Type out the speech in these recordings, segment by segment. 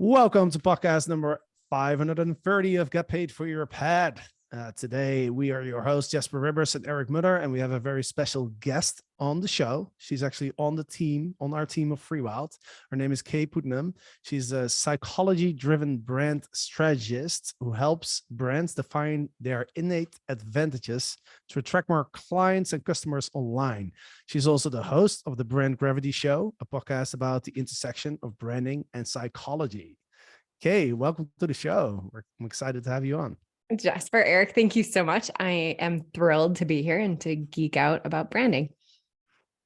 Welcome to podcast number 530 of Get Paid for Your Pad. Today, we are your hosts, Jesper Rivers and Eric Mutter, and we have a very special guest on the show. She's actually on our team of FreeWild. Her name is Kaye Putnam. She's a psychology-driven brand strategist who helps brands define their innate advantages to attract more clients and customers online. She's also the host of the Brand Gravity Show, a podcast about the intersection of branding and psychology. Kaye, welcome to the show. I'm excited to have you on. Jesper, Eric, thank you so much. I am thrilled to be here and to geek out about branding.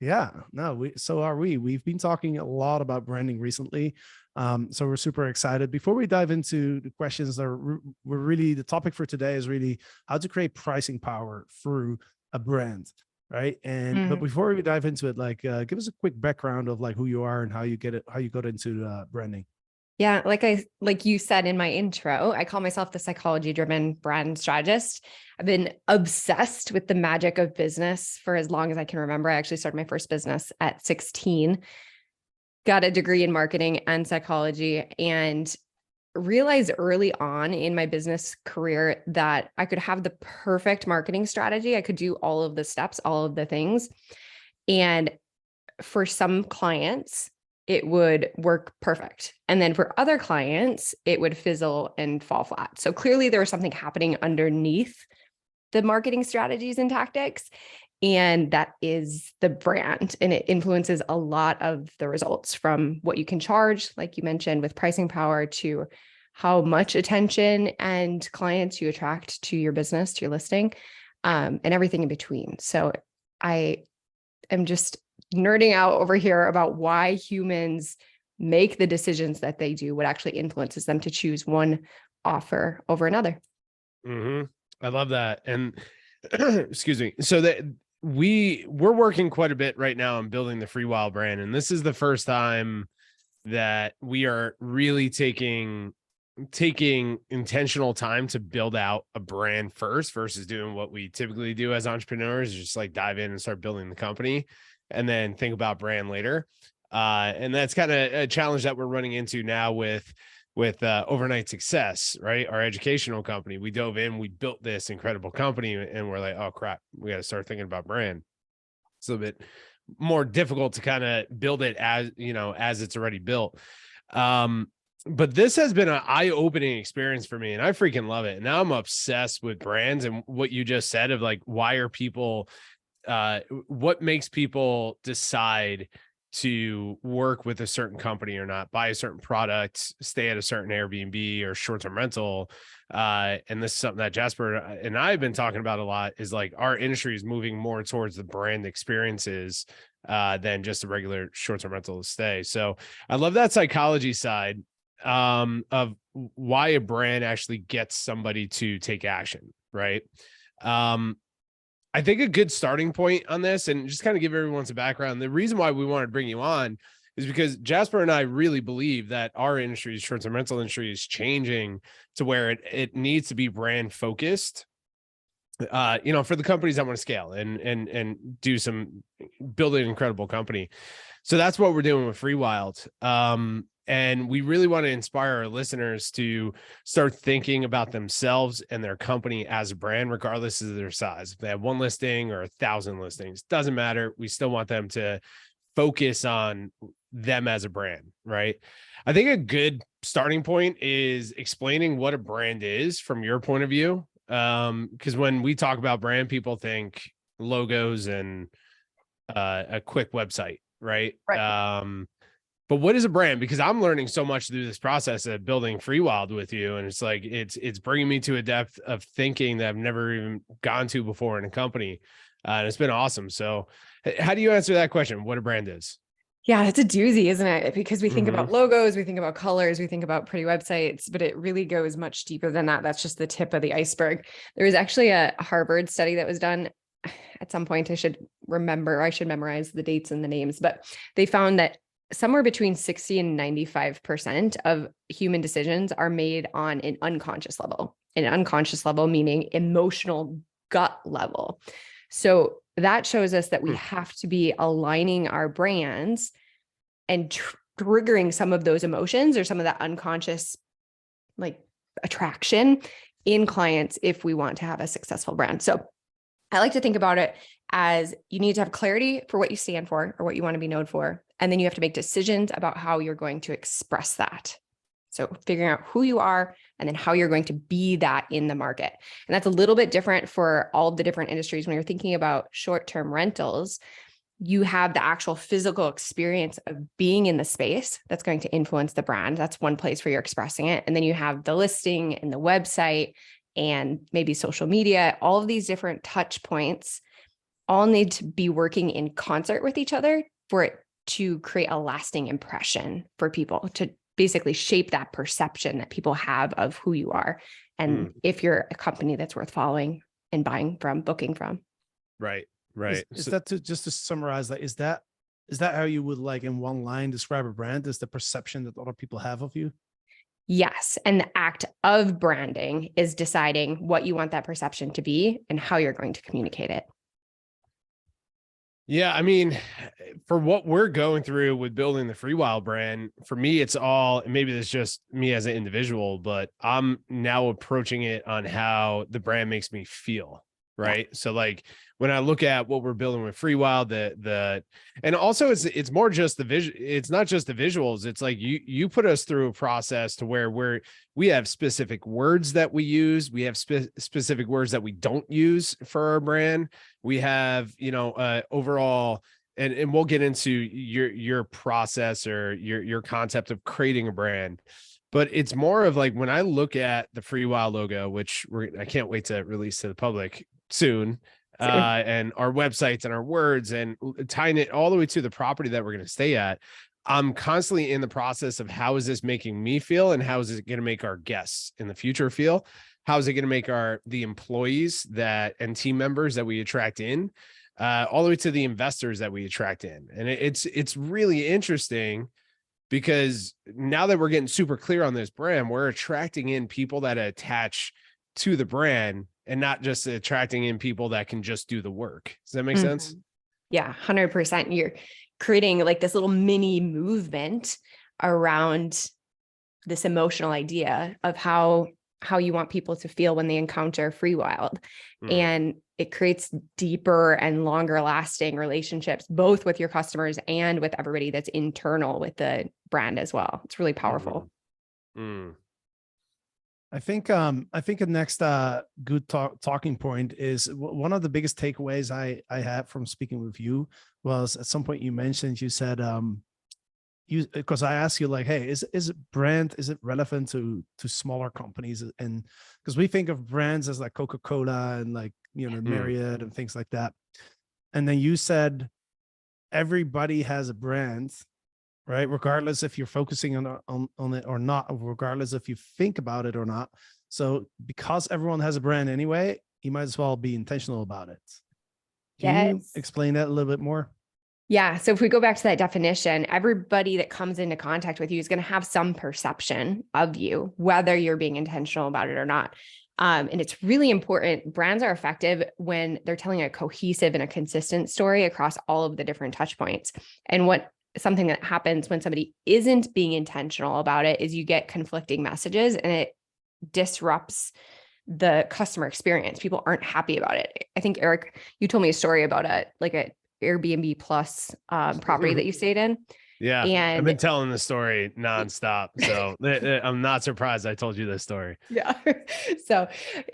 Yeah, no, so are we. We've been talking a lot about branding recently. So we're super excited. Before we dive into the questions that the topic for today is really how to create pricing power through a brand, right? But before we dive into it, give us a quick background of who you are and how you got into branding. Yeah, like you said in my intro, I call myself the psychology-driven brand strategist. I've been obsessed with the magic of business for as long as I can remember. I actually started my first business at 16, got a degree in marketing and psychology, and realized early on in my business career that I could have the perfect marketing strategy. I could do all of the steps, all of the things. And for some clients, it would work perfect. And then for other clients, it would fizzle and fall flat. So clearly there was something happening underneath the marketing strategies and tactics. And that is the brand. And it influences a lot of the results, from what you can charge, like you mentioned, with pricing power, to how much attention and clients you attract to your business, to your listing, and everything in between. So I am just nerding out over here about why humans make the decisions that they do, what actually influences them to choose one offer over another. I love that. And excuse me. So that we're working quite a bit right now on building the FreeWild brand. And this is the first time that we are really taking intentional time to build out a brand first, versus doing what we typically do as entrepreneurs, just dive in and start building the company and then think about brand later. And that's kind of a challenge that we're running into now with Overnight Success, right? Our educational company. We dove in, we built this incredible company, and we're like, oh crap, we got to start thinking about brand. It's a bit more difficult to kind of build it as it's already built. But this has been an eye-opening experience for me, and I freaking love it. And now I'm obsessed with brands, and what you just said of why are people what makes people decide to work with a certain company or not, buy a certain product, stay at a certain Airbnb or short-term rental. And this is something that Jesper and I have been talking about a lot, is our industry is moving more towards the brand experiences than just a regular short-term rental stay. So I love that psychology side of why a brand actually gets somebody to take action, right? I think a good starting point on this, and just kind of give everyone some background, the reason why we wanted to bring you on is because Jesper and I really believe that our industry, short-term rental industry, is changing to where it needs to be brand focused, for the companies that want to scale and build an incredible company. So that's what we're doing with FreeWild. And we really want to inspire our listeners to start thinking about themselves and their company as a brand, regardless of their size. If they have one listing or 1,000 listings, doesn't matter. We still want them to focus on them as a brand, right? I think a good starting point is explaining what a brand is from your point of view. Because when we talk about brand, people think logos and a quick website, right? But what is a brand? Because I'm learning so much through this process of building FreeWild with you. And it's bringing me to a depth of thinking that I've never even gone to before in a company. And it's been awesome. So how do you answer that question? What a brand is? Yeah, it's a doozy, isn't it? Because we think about logos, we think about colors, we think about pretty websites, but it really goes much deeper than that. That's just the tip of the iceberg. There was actually a Harvard study that was done at some point. I should memorize the dates and the names, but they found that somewhere between 60 and 95% of human decisions are made on an unconscious level. An unconscious level meaning emotional gut level. So that shows us that we have to be aligning our brands and triggering some of those emotions or some of that unconscious like attraction in clients if we want to have a successful brand. So I like to think about it as you need to have clarity for what you stand for or what you want to be known for. And then you have to make decisions about how you're going to express that. So figuring out who you are and then how you're going to be that in the market. And that's a little bit different for all of the different industries. When you're thinking about short-term rentals, you have the actual physical experience of being in the space that's going to influence the brand. That's one place where you're expressing it. And then you have the listing and the website and maybe social media. All of these different touch points all need to be working in concert with each other for it to create a lasting impression for people, to basically shape that perception that people have of who you are. And if you're a company that's worth following and buying from, booking from. Right. Right. Is that just to summarize that? Is that how you would like in one line describe a brand? Is the perception that other people have of you? Yes. And the act of branding is deciding what you want that perception to be and how you're going to communicate it. Yeah, I mean, for what we're going through with building the FreeWild brand, for me, it's all, maybe it's just me as an individual, but I'm now approaching it on how the brand makes me feel. Right. Yeah. So like when I look at what we're building with FreeWild, and also it's more just the vision. It's not just the visuals. It's like you put us through a process to where we have specific words that we use. We have specific words that we don't use for our brand. We have, overall, and we'll get into your process or your concept of creating a brand. But it's more of like when I look at the FreeWild logo, which I can't wait to release to the public soon, and our websites and our words and tying it all the way to the property that we're going to stay at. I'm constantly in the process of how is this making me feel and how is it going to make our guests in the future feel? How is it going to make the employees and team members that we attract in, all the way to the investors that we attract in? And it's really interesting because now that we're getting super clear on this brand, we're attracting in people that attach to the brand and not just attracting in people that can just do the work. Does that make sense? Yeah, 100%. You're creating like this little mini movement around this emotional idea of how you want people to feel when they encounter FreeWild. And it creates deeper and longer lasting relationships, both with your customers and with everybody that's internal with the brand as well. It's really powerful. I think the next good talking point is one of the biggest takeaways I had from speaking with you was at some point you mentioned, you said, because I asked you like, hey, is it relevant to smaller companies? And because we think of brands as like Coca-Cola and like, Marriott and things like that. And then you said, everybody has a brand, right? Regardless if you're focusing on it or not, regardless if you think about it or not. So because everyone has a brand anyway, you might as well be intentional about it. Can you explain that a little bit more? Yeah. So if we go back to that definition, everybody that comes into contact with you is going to have some perception of you, whether you're being intentional about it or not. And it's really important. Brands are effective when they're telling a cohesive and a consistent story across all of the different touch points. And something that happens when somebody isn't being intentional about it is you get conflicting messages and it disrupts the customer experience. People aren't happy about it. I think, Eric, you told me a story about a Airbnb plus property that you stayed in. Yeah. And I've been telling the story nonstop. So I'm not surprised I told you this story. Yeah. So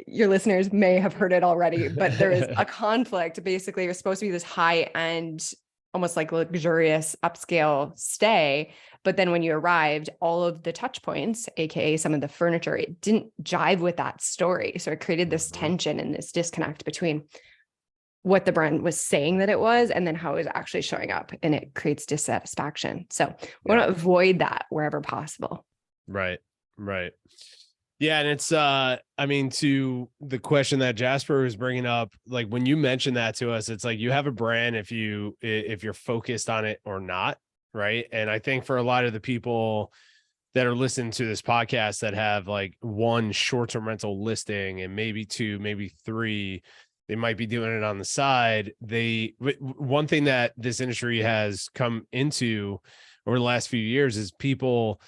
your listeners may have heard it already, but there is a conflict. Basically, it was supposed to be this high end, almost like luxurious upscale stay. But then when you arrived, all of the touch points, AKA some of the furniture, it didn't jive with that story. So it created this tension and this disconnect between what the brand was saying that it was, and then how it was actually showing up, and it creates dissatisfaction. So we want to avoid that wherever possible. Right. Yeah. And it's, to the question that Jasper was bringing up, like when you mentioned that to us, it's like you have a brand if you're focused on it or not. Right. And I think for a lot of the people that are listening to this podcast that have like one short-term rental listing and maybe two, maybe three, they might be doing it on the side. One thing that this industry has come into, over the last few years is people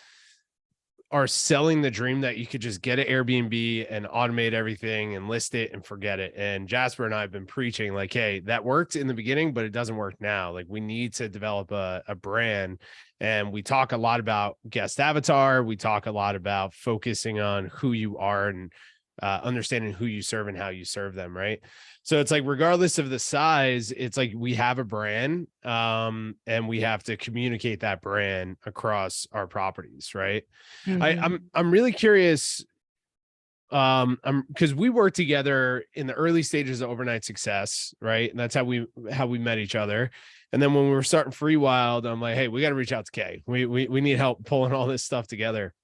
are selling the dream that you could just get an Airbnb and automate everything and list it and forget it. And Jasper and I have been preaching like, hey, that worked in the beginning, but it doesn't work now. Like, we need to develop a brand. And we talk a lot about guest avatar. We talk a lot about focusing on who you are and understanding who you serve and how you serve them. Right. So it's like, regardless of the size, it's like we have a brand, and we have to communicate that brand across our properties. Right. I'm really curious. Because we worked together in the early stages of Overnight Success, right? And that's how we met each other. And then when we were starting Free Wild, I'm like, hey, we got to reach out to Kaye. We need help pulling all this stuff together.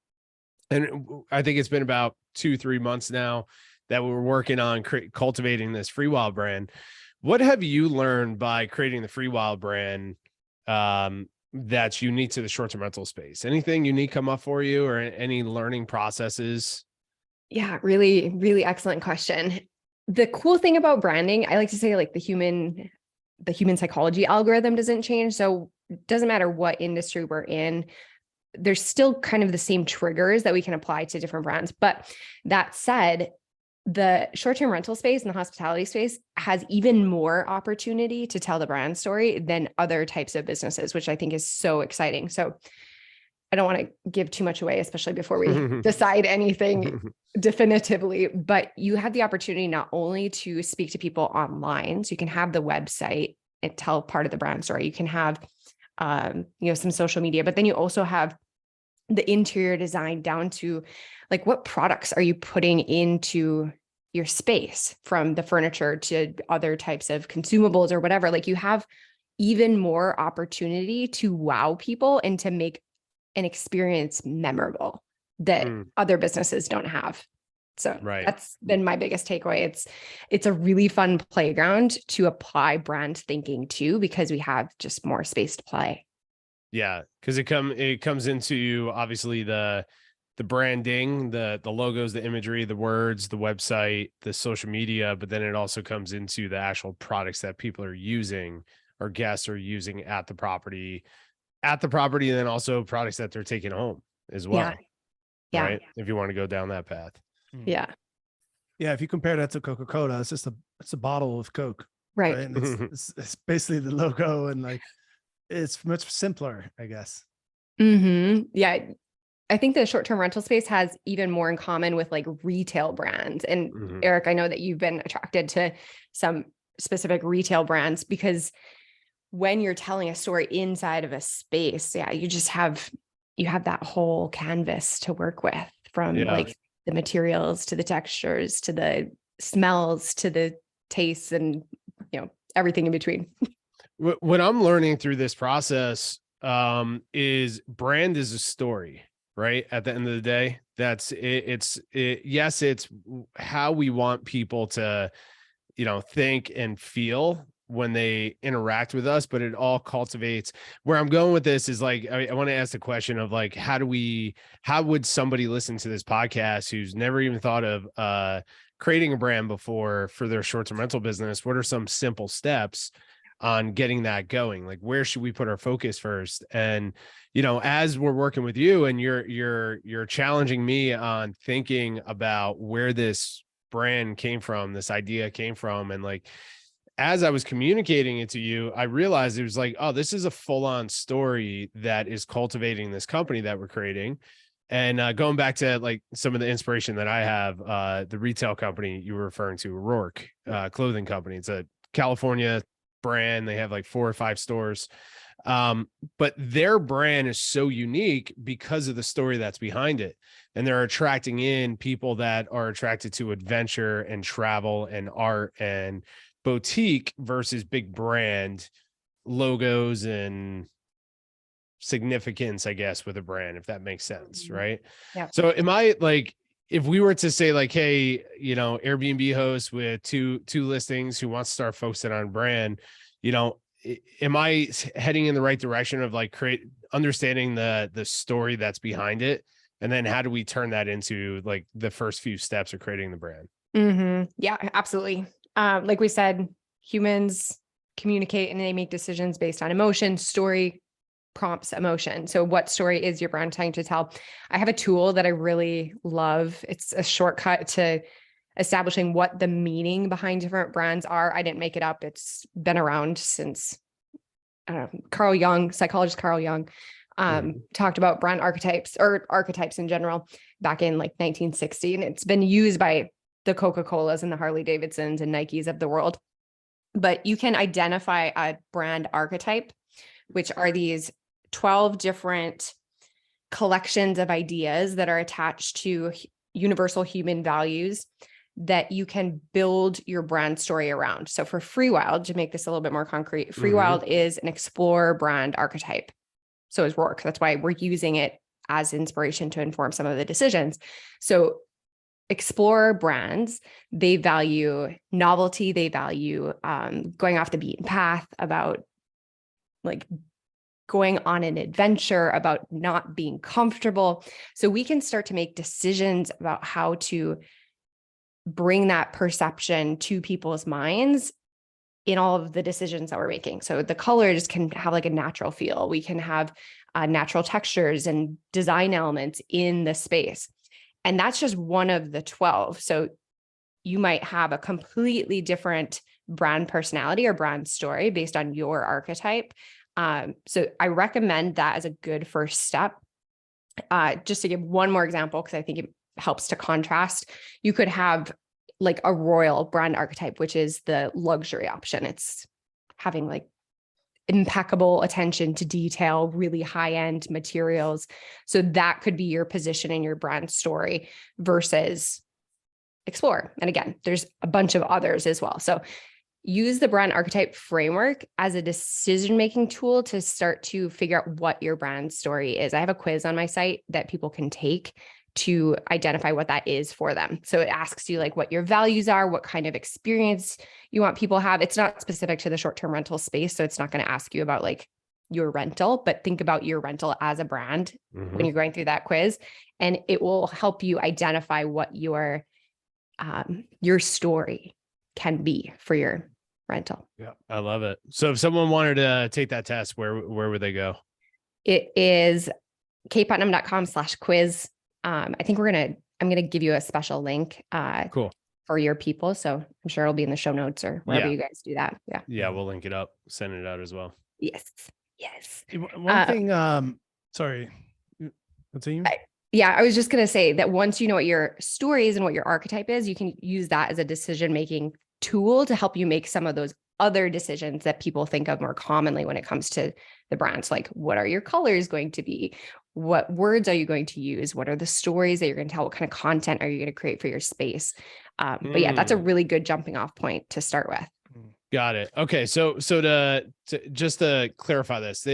And I think it's been about 2-3 months now that we're working on cultivating this Free Wild brand. What have you learned by creating the Free Wild brand that's unique to the short-term rental space? Anything unique come up for you, or any learning processes? Yeah, really, really excellent question. The cool thing about branding, I like to say, like, the human psychology algorithm doesn't change. So it doesn't matter what industry we're in, there's still kind of the same triggers that we can apply to different brands. But that said, the short-term rental space and the hospitality space has even more opportunity to tell the brand story than other types of businesses, which I think is so exciting. So I don't want to give too much away, especially before we decide anything definitively, but you have the opportunity not only to speak to people online, so you can have the website and tell part of the brand story. You can have, some social media, but then you also have the interior design down to, like, what products are you putting into your space, from the furniture to other types of consumables or whatever. Like, you have even more opportunity to wow people and to make an experience memorable that other businesses don't have. So that's been my biggest takeaway. It's a really fun playground to apply brand thinking to, because we have just more space to play. Yeah, because it comes into, obviously, the branding, the logos, the imagery, the words, the website, the social media, but then it also comes into the actual products that people are using, or guests are using at the property, and then also products that they're taking home as well. Yeah. Right. If you want to go down that path. Yeah. Yeah. If you compare that to Coca-Cola, it's just a bottle of Coke. Right. And it's basically the logo, and like, it's much simpler, I guess. Yeah. I think the short-term rental space has even more in common with, like, retail brands. And Eric, I know that you've been attracted to some specific retail brands, because when you're telling a story inside of a space, you have that whole canvas to work with, from like the materials to the textures to the smells to the tastes, and everything in between. What I'm learning through this process is brand is a story, right? At the end of the day, that's it. Yes, it's how we want people to, think and feel when they interact with us, but it all cultivates. Where I'm going with this is, like, I want to ask the question of, like, how would somebody listen to this podcast who's never even thought of creating a brand before for their short-term rental business? What are some simple steps on getting that going? Like, where should we put our focus first? And, as we're working with you, and you're challenging me on thinking about where this brand came from, this idea came from. And, like, as I was communicating it to you, I realized it was like, oh, this is a full-on story that is cultivating this company that we're creating. And going back to, like, some of the inspiration that I have, the retail company you were referring to, Rourke clothing company. It's a California brand. They have like 4 or 5 stores. But their brand is so unique because of the story that's behind it. And they're attracting in people that are attracted to adventure and travel and art and boutique versus big brand logos and significance, I guess, with a brand, if that makes sense. Right. Yeah. So am I, like, if we were to say, like, hey, Airbnb host with two listings who wants to start focusing on brand, am I heading in the right direction of, like, understanding the story that's behind it? And then how do we turn that into, like, the first few steps of creating the brand? Yeah, absolutely. Like we said, humans communicate and they make decisions based on emotion, story, prompts emotion. So what story is your brand trying to tell? I have a tool that I really love. It's a shortcut to establishing what the meaning behind different brands are. I didn't make it up. It's been around since, I don't know, Carl Jung, psychologist Carl Jung, talked about brand archetypes or archetypes in general back in like 1960. And it's been used by the Coca-Colas and the Harley Davidsons and Nikes of the world. But you can identify a brand archetype, which are these 12 different collections of ideas that are attached to universal human values that you can build your brand story around. So for FreeWild, to make this a little bit more concrete, FreeWild is an explorer brand archetype. So is Rourke. That's why we're using it as inspiration to inform some of the decisions. So explorer brands, they value novelty, they value going off the beaten path, about like going on an adventure, about not being comfortable. So we can start to make decisions about how to bring that perception to people's minds in all of the decisions that we're making. So the colors can have like a natural feel. We can have natural textures and design elements in the space. And that's just one of the 12. So you might have a completely different brand personality or brand story based on your archetype. So I recommend that as a good first step. Just to give one more example, because I think it helps to contrast, you could have like a royal brand archetype, which is the luxury option. It's having like impeccable attention to detail, really high-end materials. So that could be your position in your brand story versus Explore. And again, there's a bunch of others as well. So use the brand archetype framework as a decision-making tool to start to figure out what your brand story is. I have a quiz on my site that people can take to identify what that is for them. So it asks you like what your values are, what kind of experience you want people to have. It's not specific to the short-term rental space. So it's not going to ask you about like your rental, but think about your rental as a brand when you're going through that quiz. And it will help you identify what your story can be for your rental. Yeah, I love it. So if someone wanted to take that test, where would they go? It is kayeputnam.com/quiz. I think I'm going to give you a special link Cool. for your people. So I'm sure it'll be in the show notes or wherever you guys do that. Yeah. Yeah. We'll link it up, send it out as well. Yes. Yes. One thing, sorry, continue. I was just going to say that once you know what your story is and what your archetype is, you can use that as a decision-making tool to help you make some of those other decisions that people think of more commonly when it comes to the brands. Like, what are your colors going to be? What words are you going to use? What are the stories that you're going to tell? What kind of content are you going to create for your space? But yeah, that's a really good jumping off point to start with. Got it. Okay. So to just to clarify this,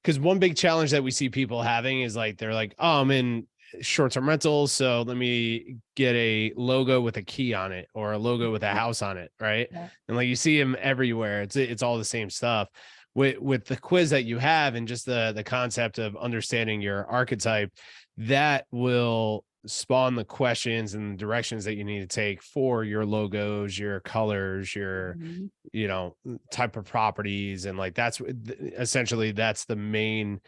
because one big challenge that we see people having is like, they're like, oh, I'm in short-term rentals, so let me get a logo with a key on it or a logo with a house on it, right? Yeah. And like you see them everywhere. It's all the same stuff. With the quiz that you have and just the concept of understanding your archetype, that will spawn the questions and directions that you need to take for your logos, your colors, your type of properties. And like that's essentially the main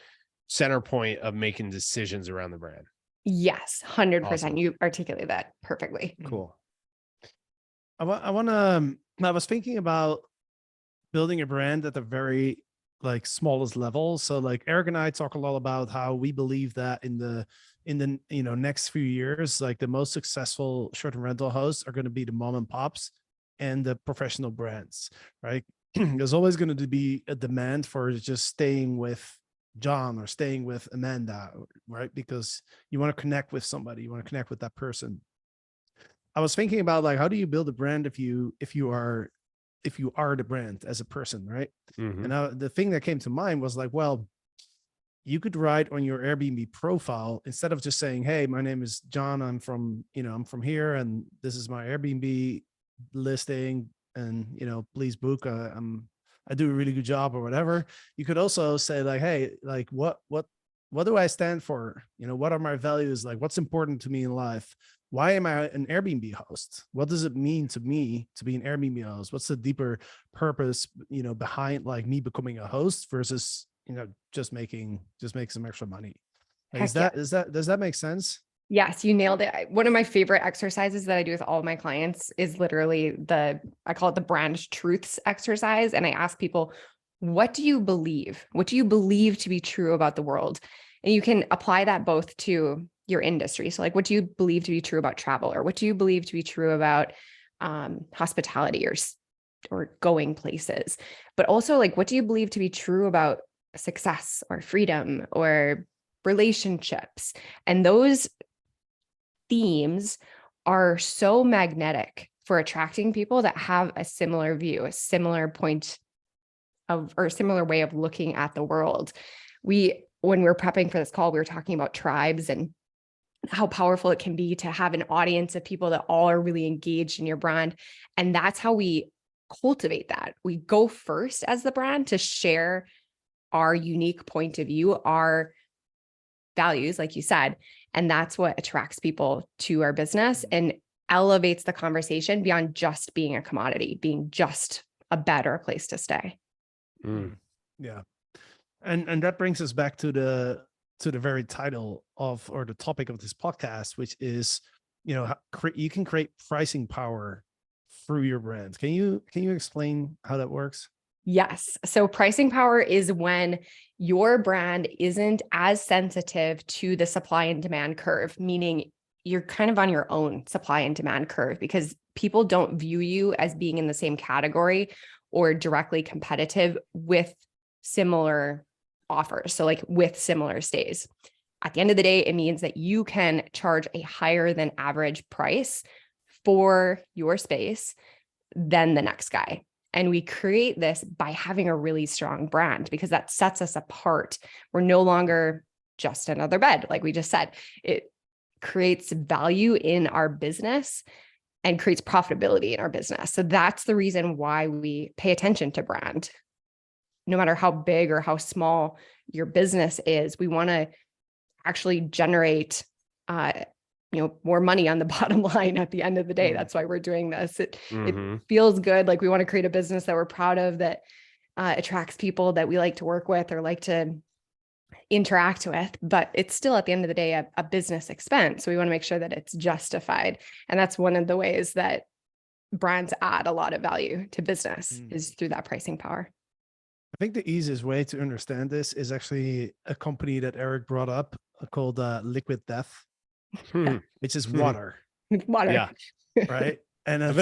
center point of making decisions around the brand. Yes, 100%. Awesome. You articulate that perfectly. Cool. I was thinking about building a brand at the very like smallest level. So like Eric and I talk a lot about how we believe that in the next few years, like the most successful short-term rental hosts are going to be the mom and pops and the professional brands, right? There's always going to be a demand for just staying with John or staying with Amanda, right? Because you want to connect with somebody, you want to connect with that person. I was thinking about like, how do you build a brand if you are the brand as a person, right? And the thing that came to mind was like, well, you could write on your Airbnb profile, instead of just saying, hey, my name is John, I'm from here, and this is my Airbnb listing, and please book. I do a really good job or whatever. You could also say like, hey, like what do I stand for? What are my values? Like, what's important to me in life? Why am I an Airbnb host? What does it mean to me to be an Airbnb host? What's the deeper purpose, behind like me becoming a host versus, just make some extra money. Heck yeah. Does that make sense? Yes, you nailed it. One of my favorite exercises that I do with all of my clients is literally I call it the brand truths exercise. And I ask people, what do you believe? What do you believe to be true about the world? And you can apply that both to your industry. So like, what do you believe to be true about travel? Or what do you believe to be true about hospitality or going places? But also like, what do you believe to be true about success or freedom or relationships? And those themes are so magnetic for attracting people that have a similar view, a similar point of, or a similar way of looking at the world. When we were prepping for this call, we were talking about tribes and how powerful it can be to have an audience of people that all are really engaged in your brand. And that's how we cultivate that. We go first as the brand to share our unique point of view, our values, like you said, and that's what attracts people to our business and elevates the conversation beyond just being a commodity, being just a better place to stay. Yeah. And that brings us back to the very title of, or the topic of this podcast, which is, you can create pricing power through your brand. Can you explain how that works? Yes. So pricing power is when your brand isn't as sensitive to the supply and demand curve, meaning you're kind of on your own supply and demand curve because people don't view you as being in the same category or directly competitive with similar offers. So like with similar stays. At the end of the day, it means that you can charge a higher than average price for your space than the next guy. And we create this by having a really strong brand because that sets us apart. We're no longer just another bed. Like we just said, it creates value in our business and creates profitability in our business. So that's the reason why we pay attention to brand. No matter how big or how small your business is, we want to actually generate more money on the bottom line at the end of the day. That's why we're doing this. It feels good. Like we want to create a business that we're proud of, that attracts people that we like to work with or like to interact with, but it's still at the end of the day, a business expense. So we want to make sure that it's justified. And that's one of the ways that brands add a lot of value to business is through that pricing power. I think the easiest way to understand this is actually a company that Eric brought up called Liquid Death. Which is water. Water. Yeah. Right. And I've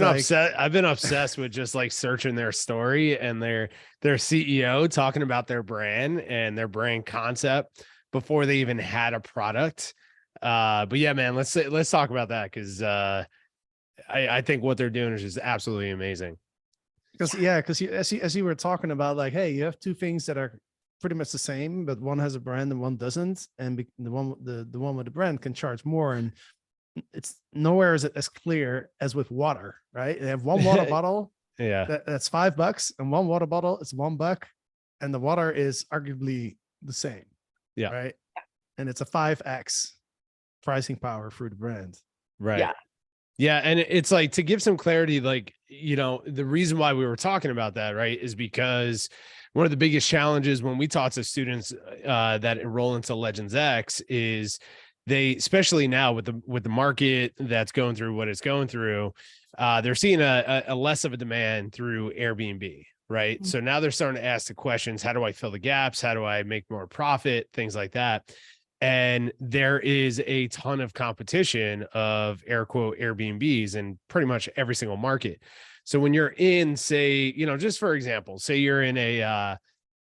been obsessed with just like searching their story and their CEO talking about their brand and their brand concept before they even had a product. But yeah, man, let's talk about that because I think what they're doing is just absolutely amazing. Because as you were talking about, like, hey, you have two things that are pretty much the same, but one has a brand and one doesn't, and the one with the brand can charge more, and it's nowhere is it as clear as with water, right? They have one water bottle, that's $5, and one water bottle is $1, and the water is arguably the same, right? And it's a 5x pricing power through the brand, right? Yeah, and it's like, to give some clarity, like, the reason why we were talking about that, right, is because one of the biggest challenges when we talk to students that enroll into Legends X is they, especially now with the market that's going through what it's going through, they're seeing a less of a demand through Airbnb, right? So now they're starting to ask the questions: how do I fill the gaps? How do I make more profit? Things like that. And there is a ton of competition of air quote Airbnbs in pretty much every single market. So when you're in, say, just for example, say you're in a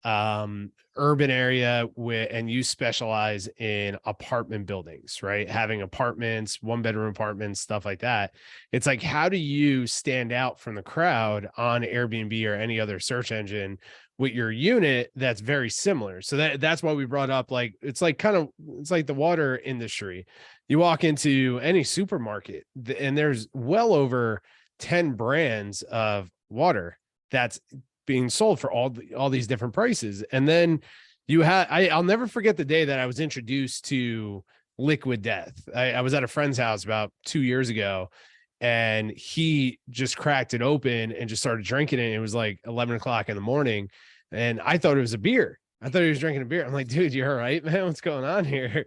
urban area and you specialize in apartment buildings, right? Having apartments, 1-bedroom apartments, stuff like that. It's like, how do you stand out from the crowd on Airbnb or any other search engine with your unit that's very similar? So that's why we brought up, like, it's like the water industry. You walk into any supermarket and there's well over 10 brands of water that's being sold for all these different prices. And then I'll never forget the day that I was introduced to Liquid Death. I was at a friend's house about 2 years ago, and he just cracked it open and just started drinking it. It was like 11 o'clock in the morning, and I thought it was a beer. I thought he was drinking a beer. I'm like, dude, you all right, man? What's going on here?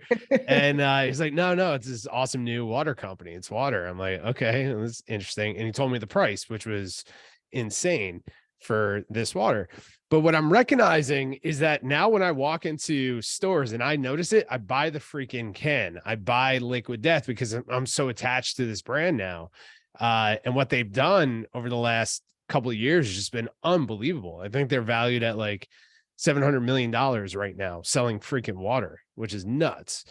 And he's like, no, it's this awesome new water company. It's water. I'm like, okay, that's interesting. And he told me the price, which was insane for this water. But what I'm recognizing is that now when I walk into stores and I notice it, I buy the freaking can. I buy Liquid Death because I'm so attached to this brand now. And what they've done over the last couple of years has just been unbelievable. I think they're valued at like $700 million right now selling freaking water, which is nuts.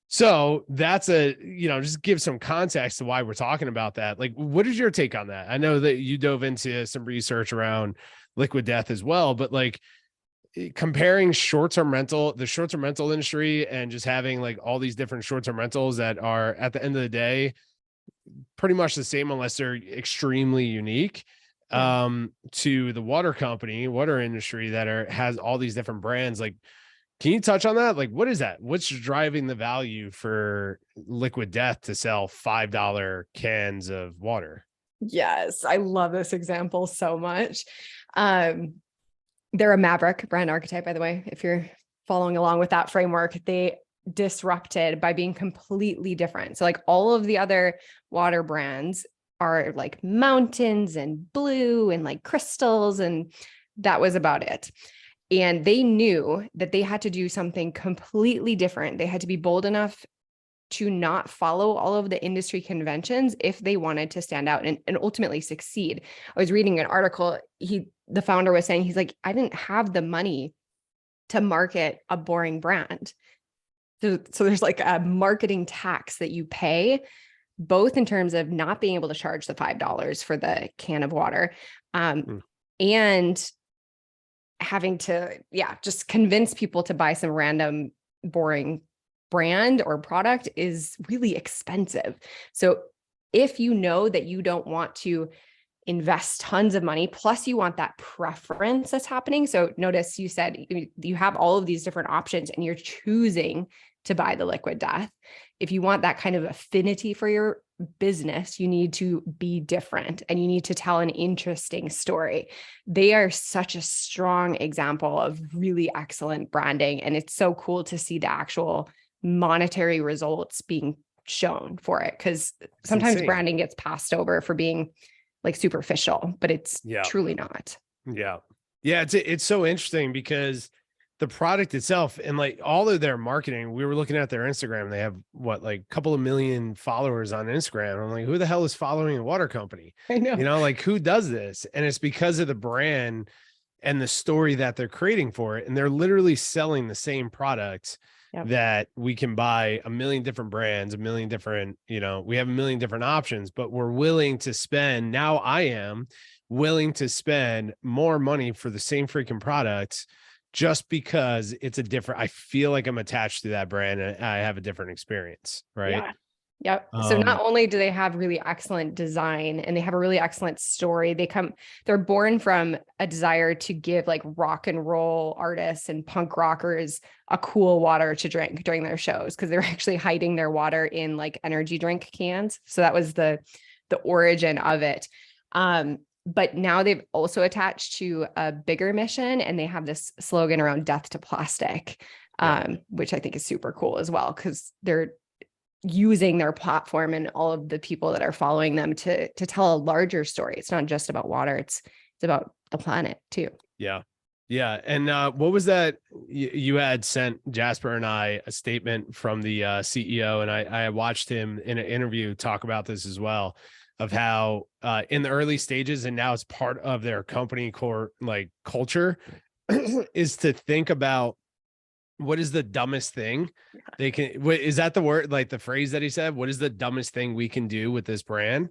So that's just give some context to why we're talking about that. Like, what is your take on that? I know that you dove into some research around Liquid Death as well, but like comparing the short-term rental industry and just having like all these different short-term rentals that are at the end of the day, pretty much the same, unless they're extremely unique. To the water industry that has all these different brands. Like, can you touch on that? Like, what is that? What's driving the value for Liquid Death to sell $5 cans of water? Yes, I love this example so much. They're a maverick brand archetype, by the way. If you're following along with that framework, they disrupted by being completely different. So like all of the other water brands are like mountains and blue and like crystals, and that was about it. And they knew that they had to do something completely different. They had to be bold enough to not follow all of the industry conventions if they wanted to stand out and ultimately succeed. I was reading an article. The founder was saying, he's like, I didn't have the money to market a boring brand. So there's like a marketing tax that you pay, both in terms of not being able to charge the $5 for the can of water, and having to, just convince people to buy some random boring brand or product is really expensive. So if you know that you don't want to invest tons of money, plus you want that preference that's happening. So notice you said you have all of these different options and you're choosing to buy the Liquid Death. If you want that kind of affinity for your business, you need to be different and you need to tell an interesting story. They are such a strong example of really excellent branding. And it's so cool to see the actual monetary results being shown for it. Because sometimes branding gets passed over for being like superficial, but it's truly not. Yeah. It's so interesting because the product itself and like all of their marketing, we were looking at their Instagram. They have like a couple of million followers on Instagram. I'm like, who the hell is following a water company? I know. Like who does this? And it's because of the brand and the story that they're creating for it. And they're literally selling the same products that we can buy a million different brands, a million different, we have a million different options, but we're willing to spend. Now I am willing to spend more money for the same freaking products just because it's I feel like I'm attached to that brand and I have a different experience. Right. Yeah. So not only do they have really excellent design and they have a really excellent story, they're born from a desire to give like rock and roll artists and punk rockers a cool water to drink during their shows, because they're actually hiding their water in like energy drink cans. So that was the origin of it. But now they've also attached to a bigger mission, and they have this slogan around death to plastic, which I think is super cool as well, because they're using their platform and all of the people that are following them to tell a larger story. It's not just about water. It's about the planet too. Yeah. And what was that? You had sent Jasper and I a statement from the CEO, and I watched him in an interview talk about this as well, of how in the early stages, and now it's part of their company core like culture, is to think about what is the dumbest thing they can, is that the word, like the phrase that he said, what is the dumbest thing we can do with this brand?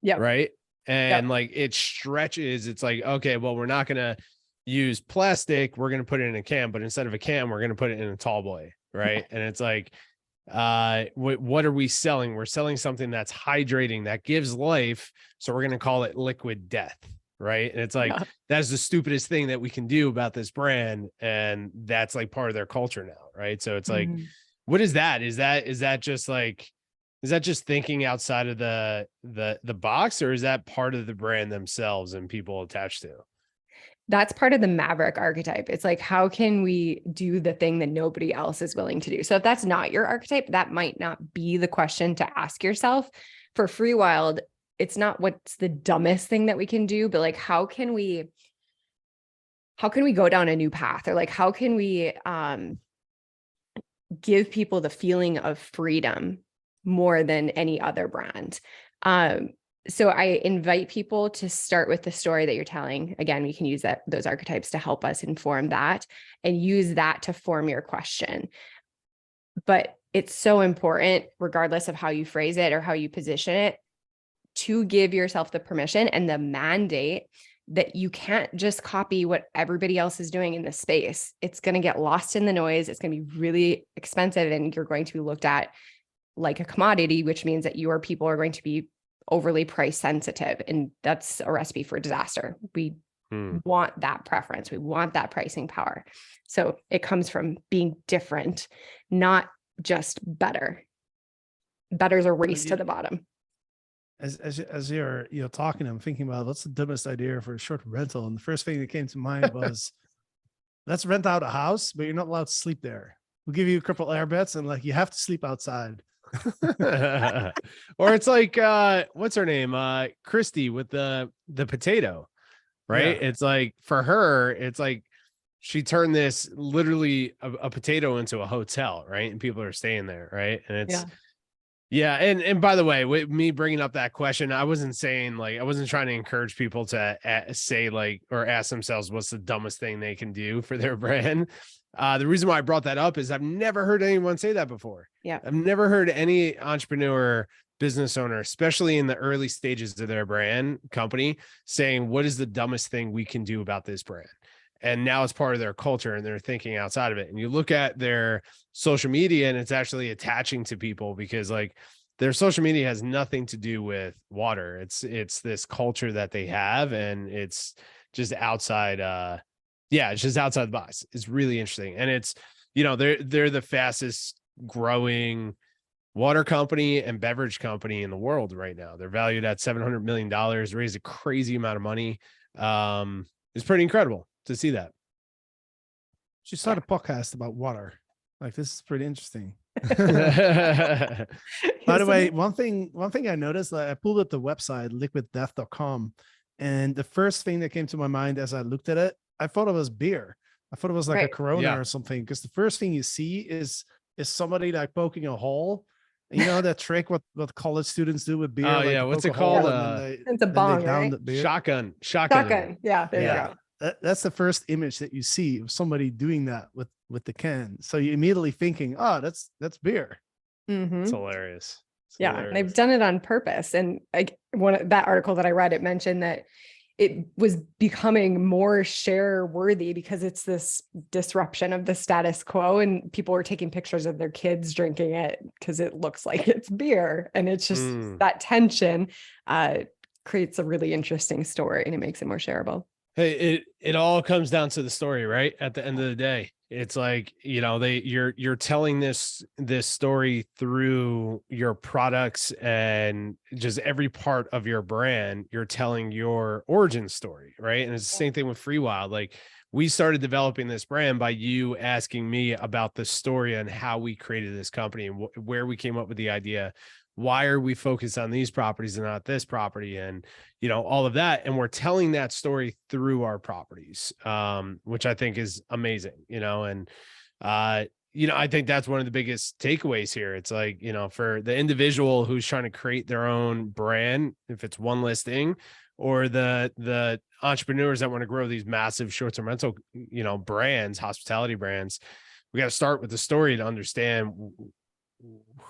Yeah. Right. And like it stretches, it's like, okay, well, we're not going to use plastic. We're going to put it in a can, but instead of a can, we're going to put it in a tall boy. Right. And it's like, what are we selling? We're selling something that's hydrating, that gives life. So we're going to call it Liquid Death. Right. And it's like, that's the stupidest thing that we can do about this brand. And that's like part of their culture now. Right. So it's like, what is that? Is that just thinking outside of the box, or is that part of the brand themselves and people attached to? That's part of the maverick archetype. It's like, how can we do the thing that nobody else is willing to do? So if that's not your archetype, that might not be the question to ask yourself. For Free Wild, it's not what's the dumbest thing that we can do, but like, how can we go down a new path? Or like, how can we give people the feeling of freedom more than any other brand? So I invite people to start with the story that you're telling. Again, we can use those archetypes to help us inform that and use that to form your question. But it's so important, regardless of how you phrase it or how you position it, to give yourself the permission and the mandate that you can't just copy what everybody else is doing in the space. It's going to get lost in the noise. It's going to be really expensive, and you're going to be looked at like a commodity, which means that your people are going to be overly price sensitive. And that's a recipe for disaster. We want that preference. We want that pricing power. So it comes from being different, not just better. Better's a race to the bottom. As you're talking, I'm thinking about what's the dumbest idea for a short rental. And the first thing that came to mind was, let's rent out a house, but you're not allowed to sleep there. We'll give you a couple air beds and like, you have to sleep outside. Or it's like what's her name, Christy with the potato, right? Yeah. It's like, for her, it's like she turned this literally a potato into a hotel, right? And people are staying there, right? And it's and by the way, with me bringing up that question, I wasn't saying, like, I wasn't trying to encourage people to say like, or ask themselves what's the dumbest thing they can do for their brand. The reason why I brought that up is I've never heard anyone say that before. Yeah. I've never heard any entrepreneur, business owner, especially in the early stages of their brand company, saying, what is the dumbest thing we can do about this brand? And now it's part of their culture and they're thinking outside of it. And you look at their social media and it's actually attaching to people, because like their social media has nothing to do with water. It's this culture that they have, and it's just outside, it's just outside the box. It's really interesting. And it's, they're the fastest growing water company and beverage company in the world right now. They're valued at $700 million, raised a crazy amount of money. It's pretty incredible to see that. She started a podcast about water. Like, this is pretty interesting. By the way, one thing I noticed, like, I pulled up the website liquiddeath.com, and the first thing that came to my mind as I looked at it, I thought it was beer. I thought it was like a Corona or something, because the first thing you see is somebody like poking a hole. You know that trick what college students do with beer? Oh, like what's it called? It's a bong, right? Shotgun. Yeah, there you go. That's the first image that you see of somebody doing that with the can. So you're immediately thinking, oh, that's beer. Mm-hmm. It's hilarious. And they've done it on purpose. And that article that I read, it mentioned that it was becoming more share worthy because it's this disruption of the status quo, and people were taking pictures of their kids drinking it because it looks like it's beer. And it's just that tension creates a really interesting story, and it makes it more shareable. Hey, it all comes down to the story, right? At the end of the day, it's like, you're telling this story through your products and just every part of your brand. You're telling your origin story, right? And it's the same thing with Free Wild. Like, we started developing this brand by you asking me about the story and how we created this company and where we came up with the idea. Why are we focused on these properties and not this property? And, all of that. And we're telling that story through our properties, which I think is amazing, and, I think that's one of the biggest takeaways here. It's like, for the individual who's trying to create their own brand, if it's one listing, or the entrepreneurs that want to grow these massive short-term rental, brands, hospitality brands, we got to start with the story to understand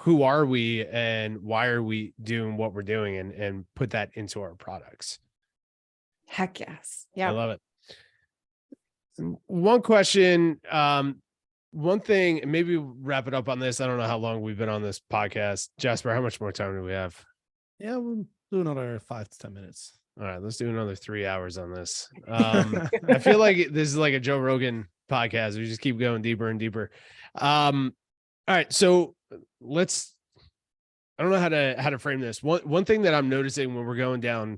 who are we and why are we doing what we're doing, and put that into our products. Heck yes. Yeah. I love it. One question, one thing, and maybe wrap it up on this. I don't know how long we've been on this podcast. Jasper, how much more time do we have? Yeah, we'll do another 5 to 10 minutes. All right, let's do another 3 hours on this. I feel like this is like a Joe Rogan podcast. We just keep going deeper and deeper. All right, so I don't know how to frame this. One thing that I'm noticing when we're going down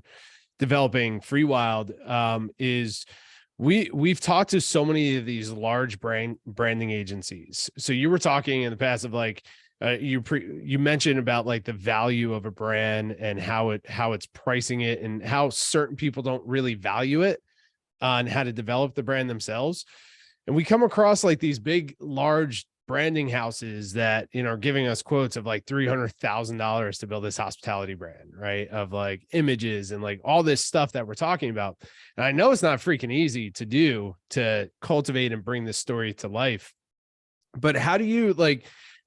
developing Free Wild is we've talked to so many of these large branding agencies. So you were talking in the past of like, you mentioned about like the value of a brand and how it's pricing it and how certain people don't really value it on how to develop the brand themselves. And we come across like these big, large branding houses that, are giving us quotes of like $300,000 to build this hospitality brand, right? Of like images and like all this stuff that we're talking about. And I know it's not freaking easy to do, to cultivate and bring this story to life. But how do you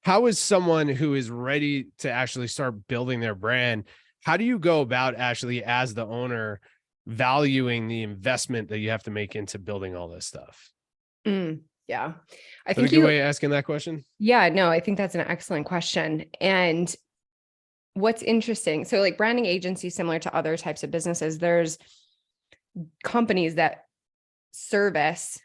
how is someone who is ready to actually start building their brand? How do you go about actually, as the owner, valuing the investment that you have to make into building all this stuff? Yeah. I think a good way of asking that question. Yeah, no, I think that's an excellent question. And what's interesting, so like branding agencies, similar to other types of businesses, there's companies that service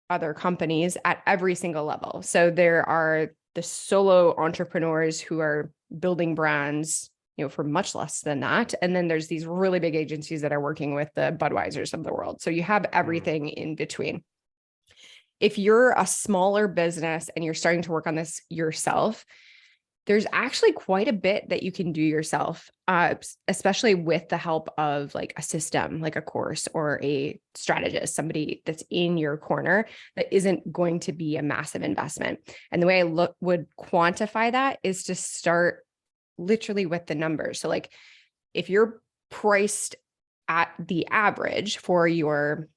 other companies at every single level. So there are the solo entrepreneurs who are building brands, for much less than that. And then there's these really big agencies that are working with the Budweisers of the world. So you have everything in between. If you're a smaller business and you're starting to work on this yourself, there's actually quite a bit that you can do yourself, especially with the help of like a system, like a course or a strategist, somebody that's in your corner that isn't going to be a massive investment. And the way I would quantify that is to start literally with the numbers. So like if you're priced at the average for your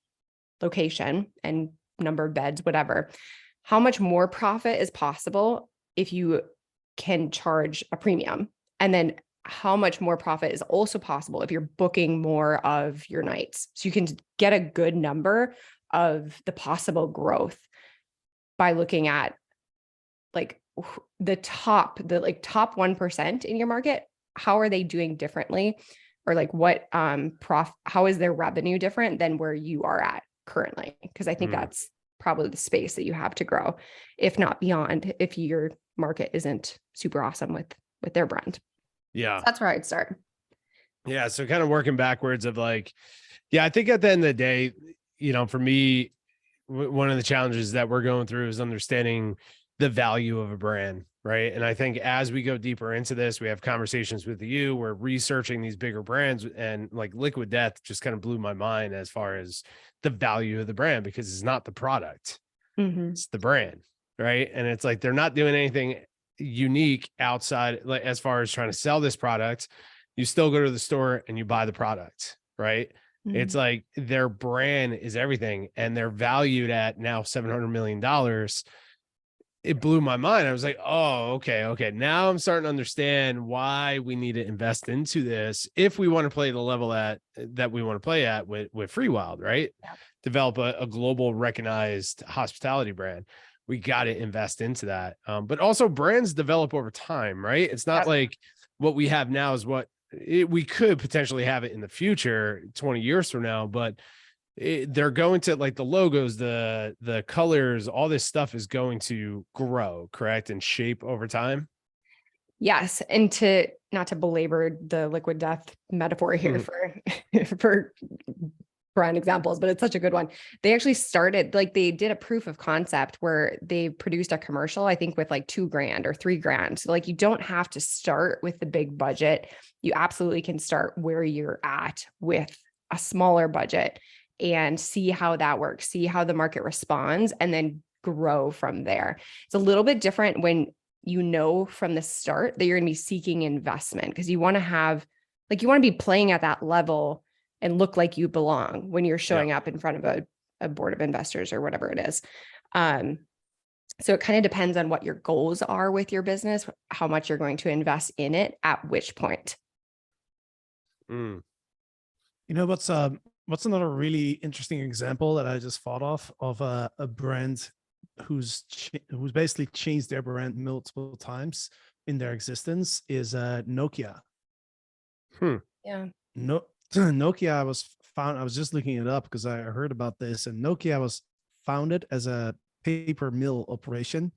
location and number of beds, whatever, how much more profit is possible if you can charge a premium? And then how much more profit is also possible if you're booking more of your nights? So you can get a good number of the possible growth by looking at like the top 1% in your market. How are they doing differently? Or like what how is their revenue different than where you are at currently? Because I think that's probably the space that you have to grow, if not beyond, if your market isn't super awesome with their brand. Yeah. So that's where I'd start. Yeah. So kind of working backwards of like, I think at the end of the day, for me, one of the challenges that we're going through is understanding the value of a brand. Right. And I think as we go deeper into this, we have conversations with you, we're researching these bigger brands, and like Liquid Death just kind of blew my mind as far as the value of the brand, because it's not the product, it's the brand. Right. And it's like, they're not doing anything unique outside, like as far as trying to sell this product. You still go to the store and you buy the product. Right. It's like their brand is everything, and they're valued at now $700 million. It blew my mind. I was like, oh, okay. Now I'm starting to understand why we need to invest into this if we want to play the level that we want to play at with FreeWild, right? Yeah. Develop a global recognized hospitality brand. We got to invest into that. But also brands develop over time, right? It's not like what we have now is what we could potentially have it in the future, 20 years from now, but they're going to, like, the logos, the colors, all this stuff is going to grow, correct, and shape over time. Yes. And not to belabor the Liquid Death metaphor here for brand examples, but it's such a good one. They actually started, like, they did a proof of concept where they produced a commercial, I think with like $2,000 or $3,000. So like, you don't have to start with the big budget. You absolutely can start where you're at with a smaller budget and see how that works, see how the market responds, and then grow from there. It's a little bit different when from the start that you're going to be seeking investment, because you want to be playing at that level and look like you belong when you're showing up in front of a board of investors or whatever it is. So it kind of depends on what your goals are with your business, how much you're going to invest in it at which point. What's another really interesting example that I just thought of a brand who's basically changed their brand multiple times in their existence is Nokia. Yeah. Nokia I was just looking it up because I heard about this, and Nokia was founded as a paper mill operation,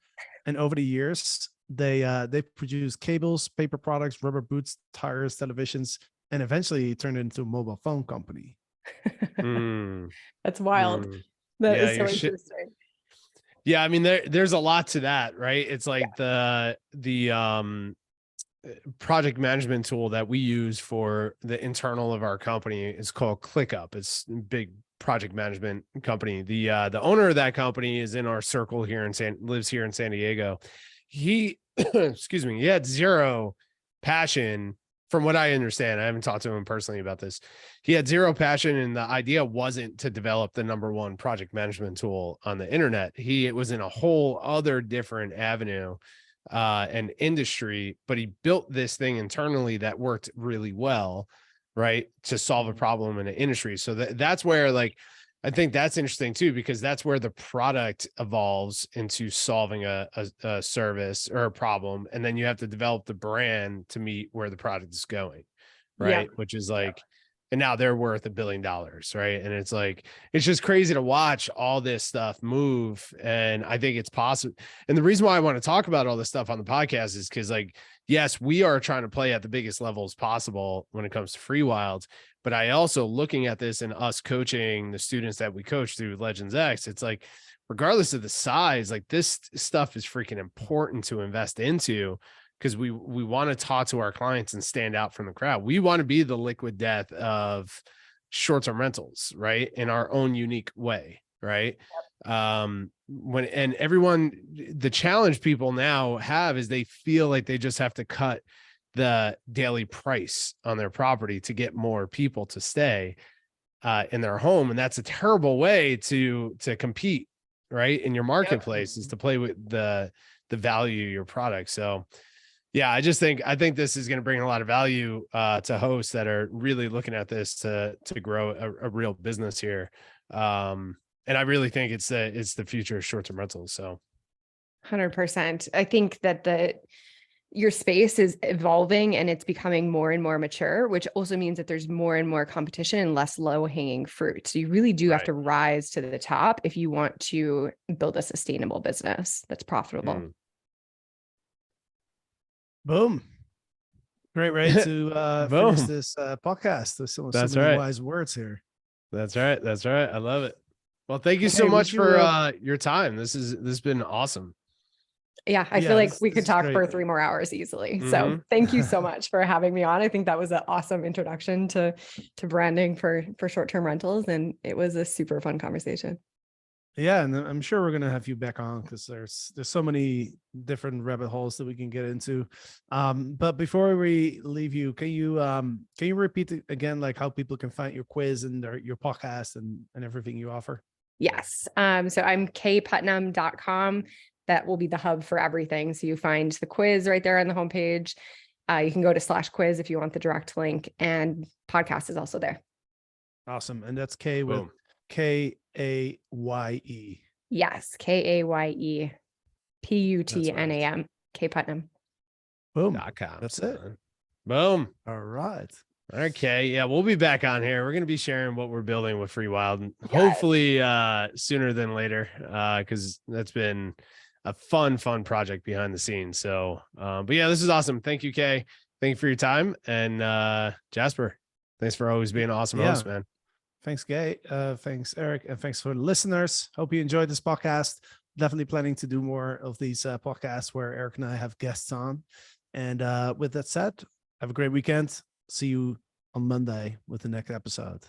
and over the years they produced cables, paper products, rubber boots, tires, televisions, and eventually turned into a mobile phone company. Mm, That's wild. mm. That Yeah, is so interesting. Yeah, I mean there's a lot to that, right? It's like the project management tool that we use for the internal of our company is called ClickUp. It's a big project management company. The owner of that company is in our circle here lives here in San Diego. He excuse me, he had zero passion from what I understand. I haven't talked to him personally about this. He had zero passion, and the idea wasn't to develop the number one project management tool on the internet. It was in a whole other different avenue and industry, but he built this thing internally that worked really well, right, to solve a problem in an industry. So that's where, like, I think that's interesting too, because that's where the product evolves into solving a service or a problem, and then you have to develop the brand to meet where the product is going, right? Which is like, and now they're worth $1 billion, right? And it's like, it's just crazy to watch all this stuff move. And I think it's possible. And the reason why I want to talk about all this stuff on the podcast is because, like, yes, we are trying to play at the biggest levels possible when it comes to Free Wilds. But I also, looking at this and us coaching the students that we coach through Legends X, it's like, regardless of the size, like, this stuff is freaking important to invest into, because we want to talk to our clients and stand out from the crowd. We want to be the liquid death of short-term rentals, right? In our own unique way, right? The challenge people now have is they feel like they just have to cut the daily price on their property to get more people to stay in their home. And that's a terrible way to compete, right? In your marketplace, is to play with the value of your product. So yeah, I think this is going to bring a lot of value to hosts that are really looking at this to grow a real business here. And I really think it's the future of short-term rentals. So 100%. I think that your space is evolving and it's becoming more and more mature, which also means that there's more and more competition and less low-hanging fruit. So you really do have to rise to the top if you want to build a sustainable business that's profitable. Boom. Great way to finish this podcast. There's so many wise words here. That's right. That's right. I love it. Well, thank you so much for your time. This has been awesome. Yeah, I feel like we could talk for 3 more hours easily. So thank you so much for having me on. I think that was an awesome introduction to branding for short-term rentals. And it was a super fun conversation. Yeah, and I'm sure we're gonna have you back on, because there's so many different rabbit holes that we can get into. But before we leave you, can you repeat again, like, how people can find your quiz and your podcast and everything you offer? Yes. So I'm kayeputnam.com. That will be the hub for everything. So you find the quiz right there on the homepage. You can go to /quiz if you want the direct link, and podcast is also there. Awesome. And that's Kaye with Kaye. Yes. KAYE PUTNAM. Kaye Putnam. Boom. That's it. Boom. All right. Okay. Yeah, we'll be back on here. We're going to be sharing what we're building with Free Wild, and hopefully sooner than later, because that's been a fun project behind the scenes. So, but yeah, this is awesome. Thank you, Kaye. Thank you for your time. And Jasper, thanks for always being an awesome host, man. Thanks, Kaye. Thanks, Eric. And thanks for the listeners. Hope you enjoyed this podcast. Definitely planning to do more of these podcasts where Eric and I have guests on. And with that said, have a great weekend. See you on Monday with the next episode.